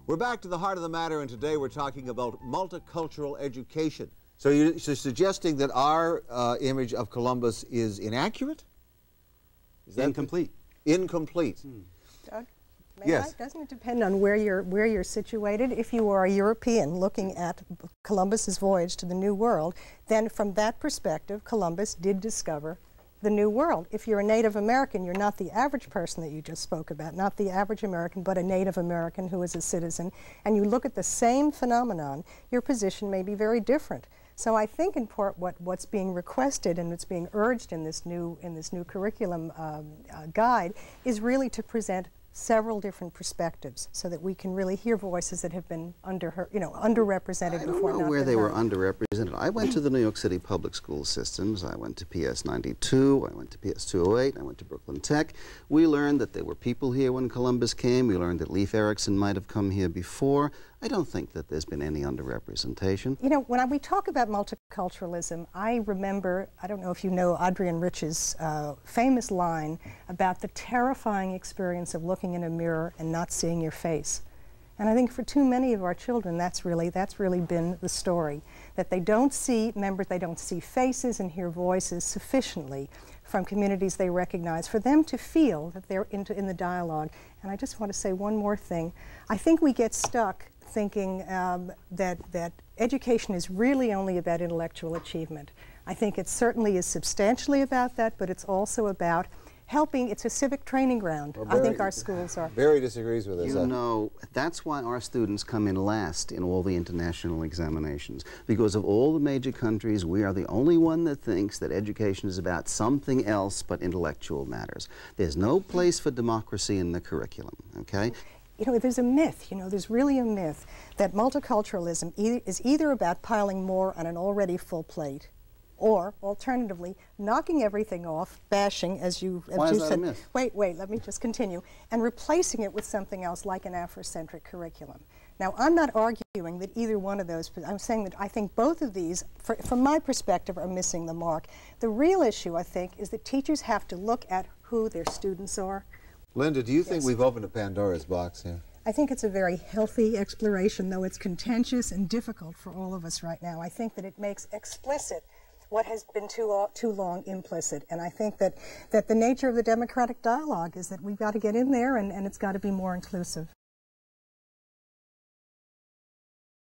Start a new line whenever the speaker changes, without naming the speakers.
We're back to the heart of the matter, and today we're talking about multicultural education. So you're suggesting that our image of Columbus is inaccurate? Is that
incomplete?
Incomplete.
Doug,
yes.
Doesn't it depend on where you're situated? If you are a European looking at Columbus's voyage to the New World, then from that perspective, Columbus did discover the New World. If you're a Native American, you're not the average person that you just spoke about, not the average American, but a Native American who is a citizen, and you look at the same phenomenon, your position may be very different. So I think in part what's being requested and what's being urged in this new curriculum guide is really to present several different perspectives so that we can really hear voices that have been underrepresented before.
I don't know where they were underrepresented. I went to the New York City public school systems. I went to PS 92, I went to PS 208, I went to Brooklyn Tech. We learned that there were people here when Columbus came. We learned that Leif Erikson might have come here before. I don't think that there's been any underrepresentation.
You know, when we talk about multiculturalism, I remember, I don't know if you know Adrienne Rich's famous line about the terrifying experience of looking in a mirror and not seeing your face. And I think for too many of our children, that's really been the story, that they don't see members, they don't see faces and hear voices sufficiently from communities they recognize for them to feel that they're in the dialogue. And I just want to say one more thing. I think we get stuck thinking that education is really only about intellectual achievement. I think it certainly is substantially about that, but it's also about helping. It's a civic training ground. Well, I think our schools are.
Barry disagrees with us.
You know, that's why our students come in last in all the international examinations. Because of all the major countries, we are the only one that thinks that education is about something else but intellectual matters. There's no place for democracy in the curriculum, okay?
You know, there's a myth, there's really a myth that multiculturalism is either about piling more on an already full plate, or alternatively, knocking everything off, bashing, as you said.
Why is that a myth?
Wait, let me just continue, and replacing it with something else like an Afrocentric curriculum. Now, I'm not arguing that either one of those, I'm saying that I think both of these, from my perspective, are missing the mark. The real issue, I think, is that teachers have to look at who their students are.
Linda, do you think we've opened a Pandora's box here?
I think it's a very healthy exploration, though it's contentious and difficult for all of us right now. I think that it makes explicit what has been too long implicit. And I think that the nature of the democratic dialogue is that we've got to get in there and it's got to be more inclusive.